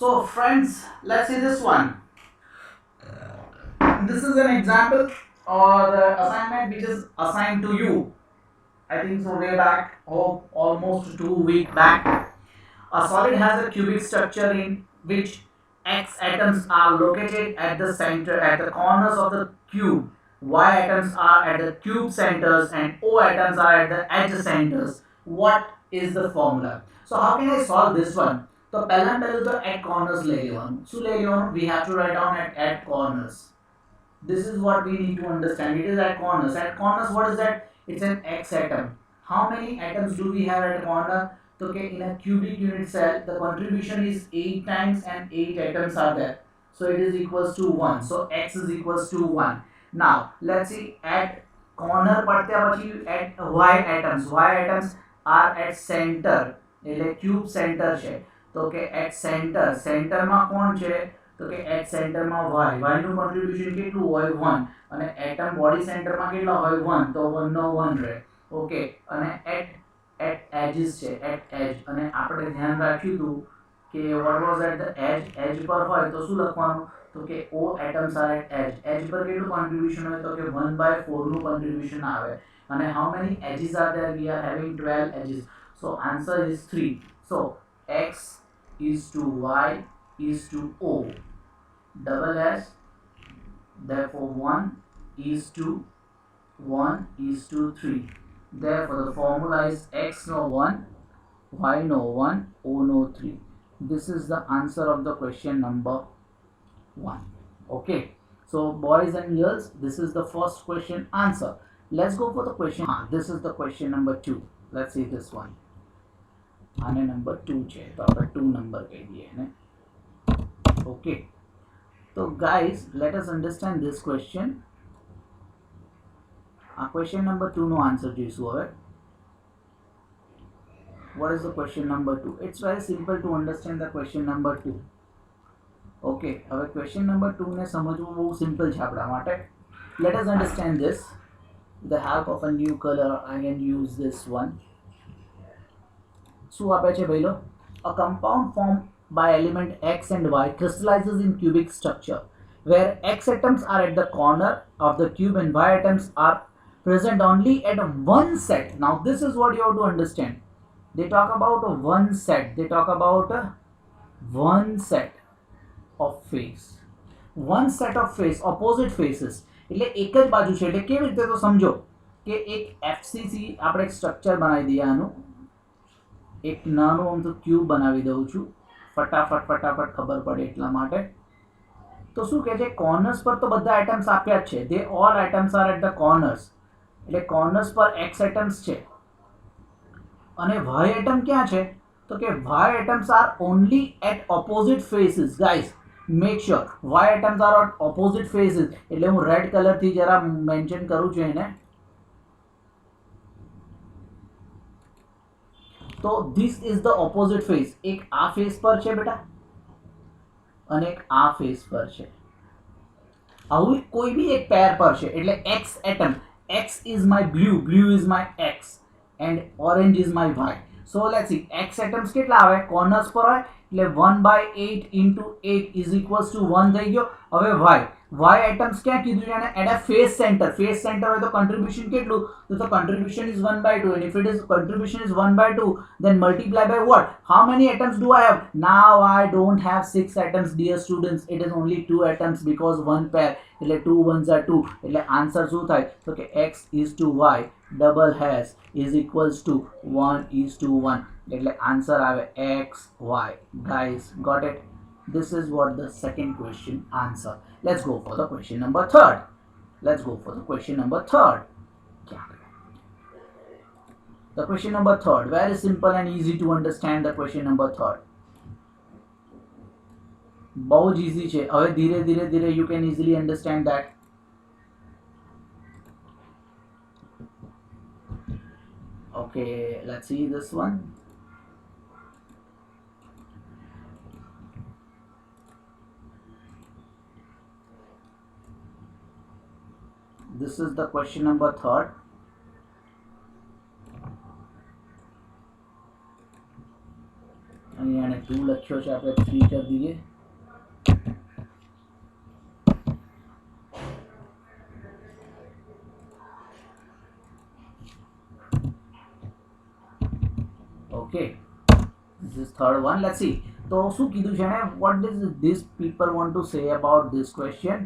So friends, let's see this one. This is an example or the assignment which is assigned to you. I think so way back, almost 2 weeks back. A solid has a cubic structure in which X atoms are located at the center, at the corners of the cube. Y atoms are at the cube centers and O atoms are at the edge centers. What is the formula? So how can I solve this one? तो पहला पहले तो at corners ले लेवन. So ले लेवन, we have to write down at corners. This is what we need to understand. It is at corners. At corners, what is that? It's an X atom. How many atoms do we have at corner? So okay, in a cubic unit cell, the contribution is 8 times and 8 atoms are there. So it is equals to 1. So X is equals to 1. Now, let's see at corner at Y atoms. Y atoms are at center. એટલે cube center છે. તો કે at center. Center માં કોણ છે? તો કે at center માં y. Y નું contribution કેટલું હોય? 1. અને atom body center માં કેટલા હોય? 1. તો 1 નો 1 રહે. ઓકે. અને at edges છે. at edge. અને આપણે ધ્યાન રાખ્યું હતું કે what was at the edge? edge પર હોય તો શું લખવાનું? તો કે O atoms are at edge. edge પર કેટલું contribution હોય? તો કે 1/4 નું contribution આવે. અને how many edges are there? We are having 12 edges. So answer is 3. So X is to Y is to O. Double S. Therefore 1 is to 3. Therefore the formula is X no 1, Y no 1, O no 3. This is the answer of the question number 1. Okay. So boys and girls, this is the first question answer. Let's go for the question. This is the question number 2. Let's see this one. આને number 2 છે તો આપણે 2 number કહી દઈએ ને. Okay, તો guys let us understand this question. આ question number 2 નો answer જોઈશું હવે. what is the question number 2? It's very simple to understand the question number 2. Okay, હવે ક્વેશ્ચન નંબર 2 ને સમજવું બહુ સિમ્પલ છે આપણા માટે. let us understand this. with the help of a new color I can use this one. શું આપે છે ભાઈલો? A compound formed by element X and Y crystallizes in cubic structure where X atoms are at the corner of the cube and Y atoms are present only at one set. Now this is what you have to understand. They talk about one set. They talk about one set of face. One set of face, opposite faces. એટલે એક જ બાજુ છે. એટલે કેવી રીતે? તો સમજો કે એક FCC આપણે એક સ્ટ્રક્ચર બનાવી દઈએ. આનું એક નાનું અમથું ક્યુબ બનાવી દઉં છું. ફટાફટ ખબર પડે એટલા માટે. તો શું કહે છે? કોર્નર્સ પર તો બધા એટમ્સ આપ્યા જ છે. They all atoms are at the corners. એટલે કોર્નર્સ પર એક્સ એટમ્સ છે અને વાય એટમ ક્યાં છે? તો કે Y atoms are only at opposite faces. Guys make sure Y atoms are at opposite faces. એટલે હું રેડ કલરથી જરા મેન્શન કરું છું એને. તો this is the opposite face. એક આ ફેસ પર છે બેટા અને એક આ ફેસ પર છે. આવું કોઈ બી એક પેર પર છે. એટલે x atom. X is my blue, blue is my x and orange is my y. So let's see x atoms કેટલા આવે? કોર્નર્સ પર હોય એટલે 1/8 into 8 is equals to 1 થઈ ગયો. હવે y એટમ્સ ક્યાં કીધું છે? At a face center. Face center હોય તો contribution કેટલું? તો the contribution is 1/2 and if it is contribution is 1/2 then multiply by what? How many atoms do I have? Now I don't have 6 atoms dear students. It is only 2 atoms because one pair. એટલે 2 ones are 2. એટલે answer શું થાય? તો કે x is to y double has is equals to 1 is to 1. એટલે answer આવે x y. Guys got it? This is what the second question answer. Let's go for the question number 3. Let's go for the question number 3. The question number 3, very simple and easy to understand. The question number 3 બહુ જ easy છે. હવે ધીરે ધીરે you can easily understand that. Okay, let's see this one. This is the question number 3. અહીંયા એને 2 લખ્યો છે, આપણે 3 કરી દઈએ. Okay, this is third one. Let's see. So શું કીધું છે ને, what does this people want to say about this question?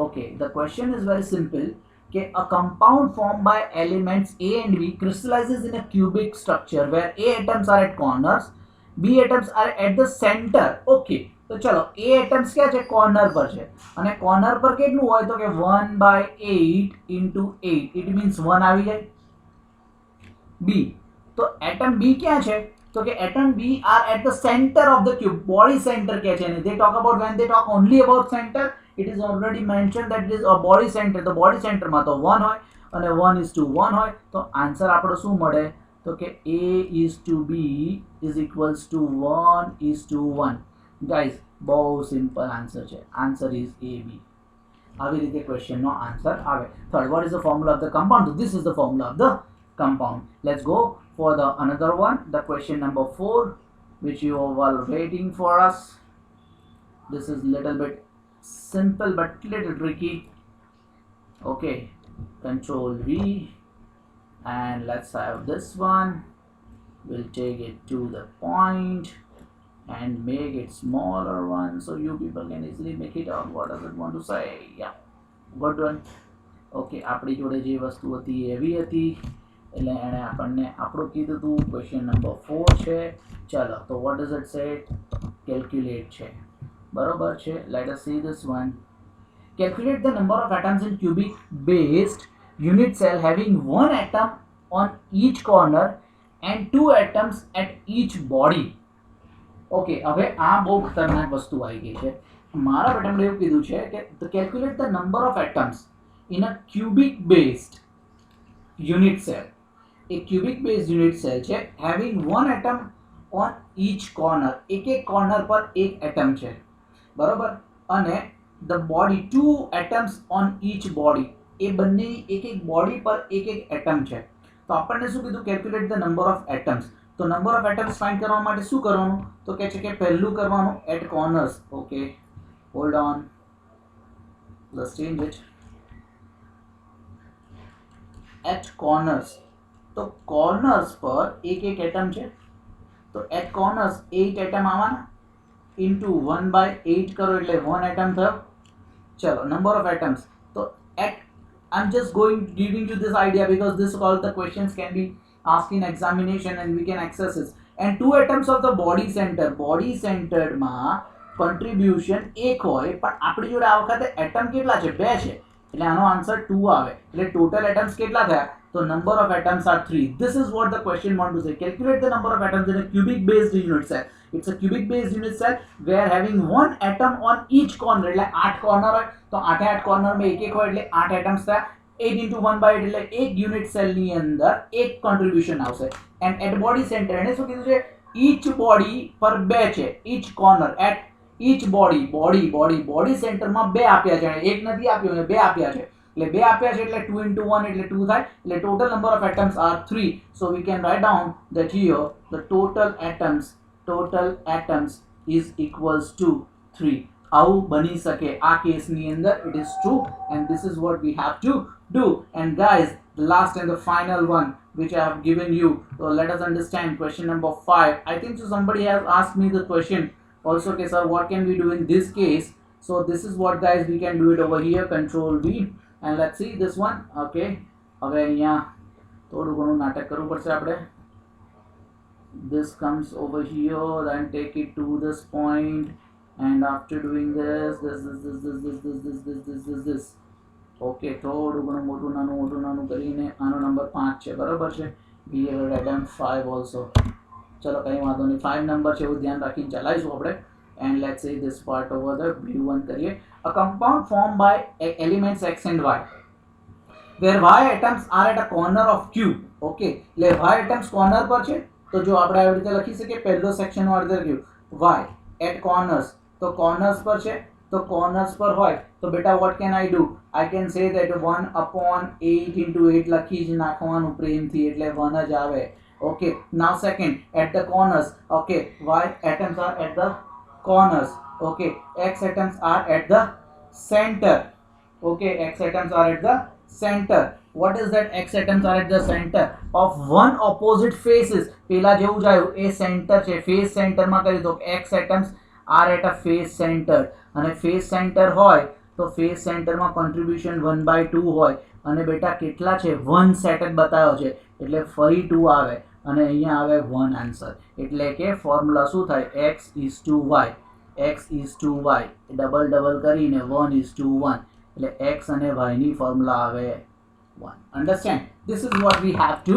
Okay, the question is very simple. Okay, a compound formed by elements A and B crystallizes in a cubic structure where A atoms are at corners, B atoms are at the center. Okay, તો ચલો A atoms ક્યાં છે? Corner પર છે, અને corner પર કેટલું હોય તો કે 1/8 into 8, it means 1 આવી જાય. B, તો એટમ B ક્યાં છે તો કે atom B are at the center of the cube, body center કહે છે. They talk about, when they talk only about center, it is already mentioned that it is a body center. તો body center માં તો 1 હોય અને 1:1 હોય, તો answer આપણો શું મળે તો કે A:B is equals to 1:1. Guys બહુ સિમ્પલ આન્સર છે, આન્સર ઇઝ AB. આવી રીતે ક્વેશ્ચનનો આન્સર આવે. Third, what is the formula of the compound? So this is the formula of the compound. Let's go for the another one, the question number 4, which you are all waiting for us. This is little bit simple but little tricky. Okay, control V, and let's have this one. We'll take it to the point and make it smaller one so you people can easily make it out. What does it want to say? Yeah, good one. Okay, આપણી જોડે જે વસ્તુ હતી એવી હતી, એટલે એણે આપણને આપણું કીધું હતું. ક્વેશ્ચન નંબર 4 છે. ચલો, તો what does it say? Calculate છે, બરોબર છે. Let us see this one. Calculate the number of atoms in cubic based unit cell having one atom on each corner and 2 atoms at each body. Okay, હવે આ બહુ ખતરનાક વસ્તુ આવી ગઈ છે. મારા બેટામાં એવું કીધું છે કે calculate the number of atoms in a cubic based unit cell. એક cubic based unit cell છે, having one atom on each corner, એક કોર્નર પર એક એટમ છે, બરોબર, અને the body, 2 atoms on each body, એ બંને એક બોડી પર એક એટમ છે. તો આપણને શું કીધું? Calculate the number of atoms. તો નંબર ઓફ એટમ્સ ફાઇન્ડ કરવા માટે શું કરવાનું તો કહે છે કે પહેલું કરવાનું at corners. Okay, hold on, let's change it. At corners, તો કોર્નર્સ પર એક એટમ છે, તો એટ કોર્નર્સ 8 એટમ આવવાના, ઇન્ટુ 1/8 કરો એટલે 1 એટમ થયો. ચલો, નંબર ઓફ એટમ્સ, તો at, I'm just giving you this idea because this all the questions can be asked in examination and we can access it. And 2 atoms of the body center, body centered માં contribution 1 હોય, પણ આપણી જોડે આ વખતે atom કેટલા છે? 2 છે, એટલે આનો આન્સર 2 આવે. એટલે ટોટલ એટમ્સ કેટલા થયા? તો number of atoms are 3. This is what the question want to say. Calculate the number of atoms in a cubic based unit cell. It's a cubic based unit cell where having one atom on each corner, એટલે 8 corner હોય, તો 8 corner માં એક હોય એટલે 8 atoms થયા. 8 into 1/8 એટલે એક યુનિટ સેલ ની અંદર એક કોન્ટ્રીબ્યુશન આવશે. એન્ડ એટ બોડી સેન્ટર, એને શું કીધું છે? ઈચ બોડી પર 2 છે, each corner at each body, body સેન્ટરમાં 2 આપ્યા છે, એક નથી આપ્યો, 2 આપ્યા છે. એટલે 2 આપ્યા છે એટલે 2 into 1 એટલે 2 થાય. એટલે total number of atoms are 3. So we can write down that here the total atoms is equals to 3. આવું બની શકે આ કેસની અંદર. It is true and this is what we have to do. And guys, the last and the final one which I have given you, so let us understand question number 5. I think so somebody has asked me the question also, okay sir, what can we do in this case? So this is what guys we can do it over here, control V, and let's see this one. Okay, હવે અહીંયા થોડું ઘણું નાટક કરવું પડશે આપણે. This comes over here, then take it to this point, and after doing this okay, થોડું ઘણું મોટું નાનું કરીને આનો નંબર 5 છે, બરાબર છે. We have written 5 also. ચલો કંઈ વાંધો નહીં, 5 નંબર છે એવું ધ્યાન રાખીને ચલાવીશું આપણે. And let's say this part over the blue one કરીએ. A compound formed by elements x and y where y atoms are at a corner of cube. Okay, એટલે y atoms corner પર છે, તો જો આપણે આવી રીતે લખી શકીએ, પહેલો સેક્શન માં અર્ધર ગયું y at corners, તો corners પર છે, તો corners પર હોય તો બેટા what can I do? I can say that 1/8 into 8 લખી જ નાખવાનું પ્રેમથી, એટલે 1 જ આવે. Okay, now second, at the corners. Okay, y atoms are at the corners. Okay, x atoms are at the center. Okay, x atoms are at the center. What is that? X atoms are at the center of one opposite faces. પેલા જેવું જ આવ્યું, એ center છે, face center માં કરી દો. X atoms are at a face center, અને face center હોય તો face center માં contribution 1/2 હોય, અને બેટા કેટલા છે? 1 સેટ જ બતાવ્યો છે એટલે ફરી 2 આવે, અને અહીંયા આવે 1 આન્સર. એટલે કે ફોર્મ્યુલા શું થાય? x is to y, x is to y, double double કરીને 1 is to 1, એટલે x અને y ની ફોર્મ્યુલા આવે 1. Understand? This is what we have to